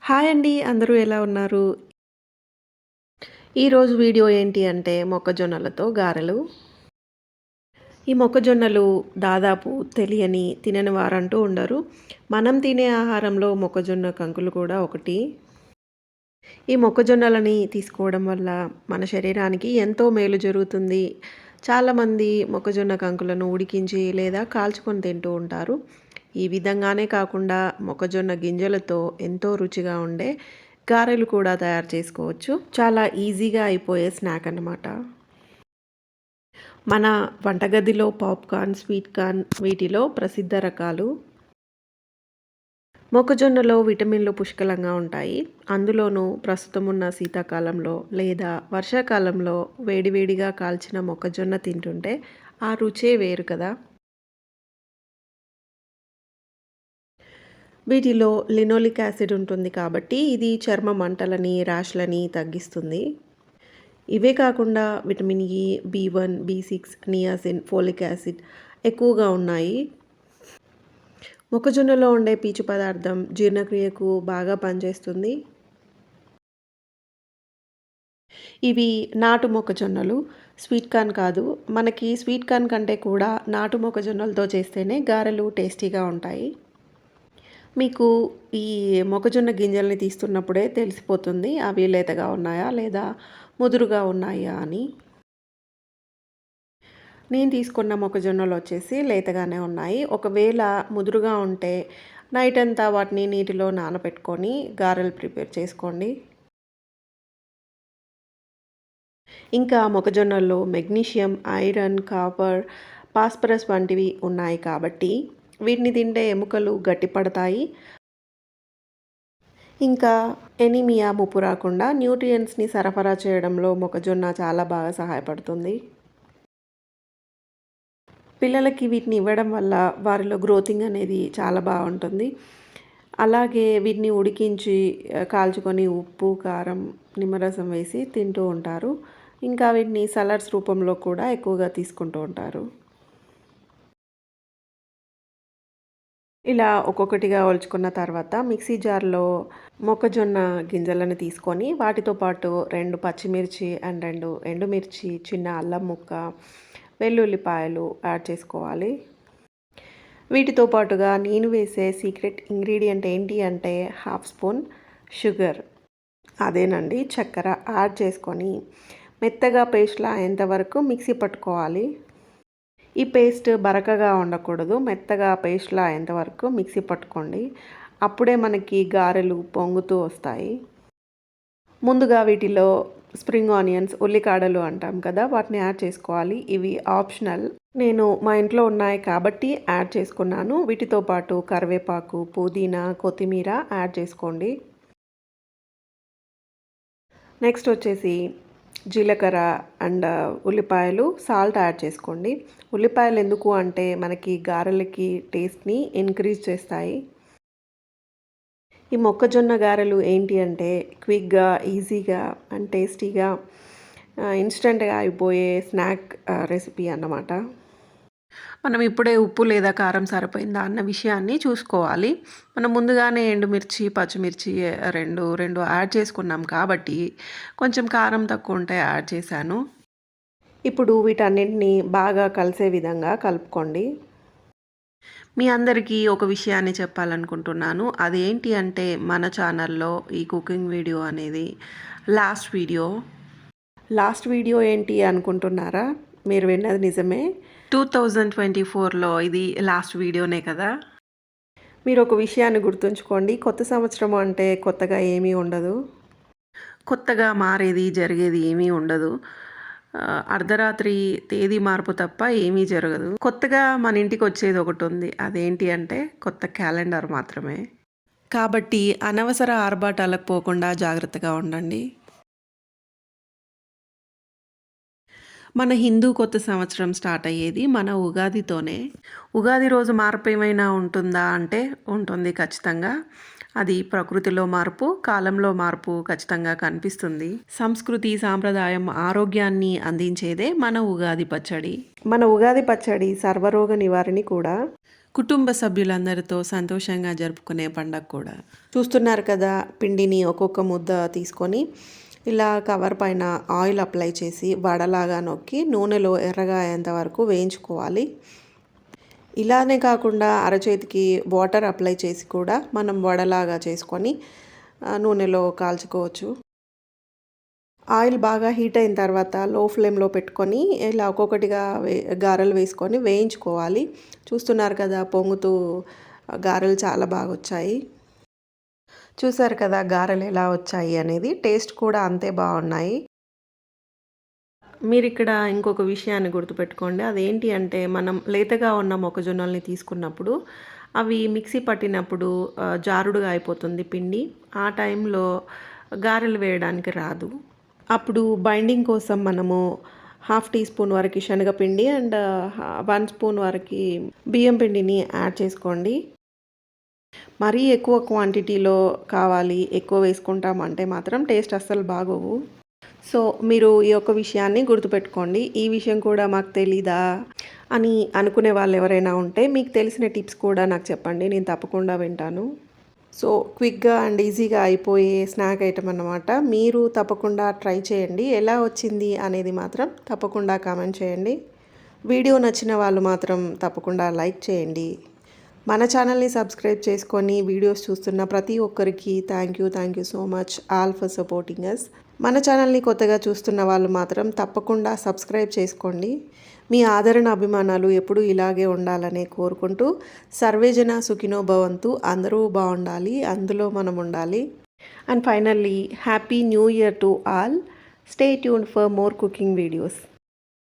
Hi అండి. అందరూ ఎలా ఉన్నారు? ఈరోజు వీడియో ఏంటి అంటే మొక్కజొన్నలతో గారెలు. ఈ మొక్కజొన్నలు దాదాపు తినని వారంటూ ఉండరు. మనం తినే ఆహారంలో మొక్కజొన్న కంకులు కూడా ఒకటి. ఈ మొక్కజొన్నలని తీసుకోవడం వల్ల మన శరీరానికి ఎంతో మేలు జరుగుతుంది. చాలామంది మొక్కజొన్న కంకులను ఉడికించి లేదా కాల్చుకొని తింటూ ఉంటారు. ఈ విధంగానే కాకుండా మొక్కజొన్న గింజలతో ఎంతో రుచిగా ఉండే గారెలు కూడా తయారు చేసుకోవచ్చు. చాలా ఈజీగా అయిపోయే స్నాక్ అన్నమాట. మన వంటగదిలో పాప్కార్న్, స్వీట్ కార్న్ వీటిలో ప్రసిద్ధ రకాలు. మొక్కజొన్నలో విటమిన్లు పుష్కలంగా ఉంటాయి. అందులోనూ ప్రస్తుతం ఉన్న శీతాకాలంలో లేదా వర్షాకాలంలో వేడివేడిగా కాల్చిన మొక్కజొన్న తింటుంటే ఆ రుచే వేరు కదా! వీటిలో లినోలిక్ యాసిడ్ ఉంటుంది కాబట్టి ఇది చర్మ మంటలని, ర్యాష్‌లని తగ్గిస్తుంది. ఇవే కాకుండా విటమిన్ ఇ, బి1, బి6, నియాసిన్, ఫోలిక్ యాసిడ్ ఎక్కువగా ఉన్నాయి. మొక్కజొన్నలో ఉండే పీచు పదార్థం జీర్ణక్రియకు బాగా పనిచేస్తుంది. ఇవి నాటు మొక్కజొన్నలు, స్వీట్ కార్న్ కాదు. మనకి స్వీట్ కార్న్ కంటే కూడా నాటు మొక్కజొన్నలతో చేస్తేనే గారెలు టేస్టీగా ఉంటాయి. మీకు ఈ మొక్కజొన్న గింజల్ని తీస్తున్నప్పుడే తెలిసిపోతుంది అవి లేతగా ఉన్నాయా లేదా ముదురుగా ఉన్నాయా అని. నేను తీసుకున్న మొక్కజొన్నలు వచ్చేసి లేతగానే ఉన్నాయి. ఒకవేళ ముదురుగా ఉంటే నైట్ అంతా వాటిని నీటిలో నానబెట్టుకొని గారెలు ప్రిపేర్ చేసుకోండి. ఇంకా మొక్కజొన్నల్లో మెగ్నీషియం, ఐరన్, కాపర్, ఫాస్ఫరస్ వంటివి ఉన్నాయి కాబట్టి వీటిని తింటే ఎముకలు గట్టిపడతాయి. ఇంకా ఎనీమియా ముప్పు రాకుండా న్యూట్రియంట్స్‌ని సరఫరా చేయడంలో మొక్కజొన్న చాలా బాగా సహాయపడుతుంది. పిల్లలకి వీటిని ఇవ్వడం వల్ల వారిలో గ్రోతింగ్ అనేది చాలా బాగుంటుంది. అలాగే వీటిని ఉడికించి కాల్చుకొని ఉప్పు, కారం, నిమ్మరసం వేసి తింటూ ఉంటారు. ఇంకా వీటిని సలాడ్స్ రూపంలో కూడా ఎక్కువగా తీసుకుంటూ ఉంటారు. ఇలా ఒక్కొక్కటిగా ఒలుచుకున్న తర్వాత మిక్సీ జార్‌లో మొక్కజొన్న గింజలను తీసుకొని వాటితో పాటు 2 పచ్చిమిర్చి అండ్ 2 ఎండుమిర్చి, చిన్న అల్లం ముక్క, వెల్లుల్లిపాయలు యాడ్ చేసుకోవాలి. వీటితో పాటుగా నేను వేసే సీక్రెట్ ఇంగ్రీడియంట్ ఏంటి అంటే హాఫ్ స్పూన్ షుగర్, అదేనండి చక్కెర యాడ్ చేసుకొని మెత్తగా పేస్ట్‌లా అయ్యేంత వరకు మిక్సీ పట్టుకోవాలి. ఈ పేస్ట్ బరకగా ఉండకూడదు. మెత్తగా పేస్ట్‌లా అయ్యేంత వరకు మిక్సీ పట్టుకోండి. అప్పుడే మనకి గారెలు పొంగుతూ వస్తాయి. ముందుగా వీటిలో స్ప్రింగ్ ఆనియన్స్, ఉల్లికాడలు అంటాం కదా! వాటిని యాడ్ చేసుకోవాలి. ఇవి ఆప్షనల్. నేను మా ఇంట్లో ఉన్నాయి కాబట్టి యాడ్ చేసుకున్నాను. వీటితో పాటు కరివేపాకు, పుదీనా, కొత్తిమీర యాడ్ చేసుకోండి. నెక్స్ట్ వచ్చేసి జీలకర్ర అండ్ ఉల్లిపాయలు, సాల్ట్ యాడ్ చేసుకోండి. ఉల్లిపాయలు ఎందుకు అంటే మనకి గారెలకి టేస్ట్‌ని ఇంక్రీజ్ చేస్తాయి. ఈ మొక్కజొన్న గారెలు ఏంటి అంటే క్విక్‌గా, ఈజీగా అండ్ టేస్టీగా ఇన్‌స్టంట్‌గా అయిపోయే స్నాక్ రెసిపీ అన్నమాట. మనం ఇప్పుడే ఉప్పు లేదా కారం సరిపోయిందా అన్న విషయాన్ని చూసుకోవాలి. మనం ముందుగానే ఎండుమిర్చి, పచ్చిమిర్చి 2 యాడ్ చేసుకున్నాం కాబట్టి కొంచెం కారం తక్కువ ఉంటే యాడ్ చేశాను. ఇప్పుడు వీటన్నిటిని బాగా కలిసే విధంగా కలుపుకోండి. మీ అందరికీ ఒక విషయాన్ని చెప్పాలనుకుంటున్నాను. అదేంటి అంటే మన ఛానల్‌లో ఈ కుకింగ్ వీడియో అనేది లాస్ట్ వీడియో. లాస్ట్ వీడియో ఏంటి అనుకుంటున్నారా? మీరు విన్నది నిజమే. 2024లో ఇది లాస్ట్ వీడియోనే కదా! మీరొక విషయాన్ని గుర్తుంచుకోండి. కొత్త సంవత్సరం అంటే కొత్తగా ఏమీ ఉండదు. కొత్తగా మారేది, జరిగేది ఏమీ ఉండదు. అర్ధరాత్రి తేదీ మార్పు తప్ప ఏమీ జరగదు. కొత్తగా మన ఇంటికొచ్చేది ఒకటుంది. అదేంటి అంటే కొత్త క్యాలెండర్ మాత్రమే. కాబట్టి అనవసర ఆర్భాటాలకు పోకుండా జాగ్రత్తగా ఉండండి. మన హిందూ కొత్త సంవత్సరం స్టార్ట్ అయ్యేది మన ఉగాదితోనే. ఉగాది రోజు మార్పు ఏమైనా ఉంటుందా అంటే ఉంటుంది ఖచ్చితంగా. అది ప్రకృతిలో మార్పు, కాలంలో మార్పు ఖచ్చితంగా కనిపిస్తుంది. సంస్కృతి, సాంప్రదాయం, ఆరోగ్యాన్ని అందించేదే మన ఉగాది పచ్చడి. మన ఉగాది పచ్చడి సర్వరోగ నివారణి కూడా. కుటుంబ సభ్యులందరితో సంతోషంగా జరుపుకునే పండగ కూడా. చూస్తున్నారు కదా, పిండిని ఒక్కొక్క ముద్ద తీసుకొని ఇలా కవర్ పైన ఆయిల్ అప్లై చేసి వడలాగా నొక్కి నూనెలో ఎర్రగా అయ్యేంత వరకు వేయించుకోవాలి. ఇలానే కాకుండా అరచేతికి వాటర్ అప్లై చేసి కూడా మనం వడలాగా చేసుకొని నూనెలో కాల్చుకోవచ్చు. ఆయిల్ బాగా హీట్ అయిన తర్వాత లో ఫ్లేమ్లో పెట్టుకొని ఇలా ఒక్కొక్కటిగా గారెలు వేసుకొని వేయించుకోవాలి. చూస్తున్నారు కదా, పొంగుతూ గారెలు చాలా బాగా వచ్చాయి. చూసారు కదా గారెలు ఎలా వచ్చాయి అనేది, టేస్ట్ కూడా అంతే బాగున్నాయి. మీరు ఇక్కడ ఇంకొక విషయాన్ని గుర్తుపెట్టుకోండి. అదేంటి అంటే, మనం లేతగా ఉన్న మొక్కజొన్నల్ని తీసుకున్నప్పుడు అవి మిక్సీ పట్టినప్పుడు జారుడుగా అయిపోతుంది పిండి. ఆ టైంలో గారెలు వేయడానికి రాదు. అప్పుడు బైండింగ్ కోసం మనము హాఫ్ టీ స్పూన్ వరకు శనగపిండి అండ్ 1 స్పూన్ వరకు బియ్యం పిండిని యాడ్ చేసుకోండి. మరీ ఎక్కువ క్వాంటిటీలో కావాలి, ఎక్కువ వేసుకుంటామంటే మాత్రం టేస్ట్ అస్సలు బాగోవు. సో మీరు ఈ యొక్క విషయాన్ని గుర్తుపెట్టుకోండి. ఈ విషయం కూడా మాకు తెలీదా అని అనుకునే వాళ్ళు ఎవరైనా ఉంటే మీకు తెలిసిన టిప్స్ కూడా నాకు చెప్పండి, నేను తప్పకుండా వింటాను. సో క్విక్గా అండ్ ఈజీగా అయిపోయే స్నాక్ ఐటమ్ అన్నమాట. మీరు తప్పకుండా ట్రై చేయండి. ఎలా వచ్చింది అనేది మాత్రం తప్పకుండా కామెంట్ చేయండి. వీడియో నచ్చిన వాళ్ళు మాత్రం తప్పకుండా లైక్ చేయండి. మన ఛానల్ని సబ్స్క్రైబ్ చేసుకొని వీడియోస్ చూస్తున్న ప్రతి ఒక్కరికి thank you so much all for supporting us. మన ఛానల్ని కొత్తగా చూస్తున్న వాళ్ళు మాత్రం తప్పకుండా సబ్స్క్రైబ్ చేసుకోండి. మీ ఆదరణ అభిమానాలు ఎప్పుడూ ఇలాగే ఉండాలనే కోరుకుంటూ, సర్వేజన సుఖినో భవంతు, అందరూ బాగుండాలి, అందులో మనం ఉండాలి. And finally happy new year to all. Stay tuned for more cooking videos.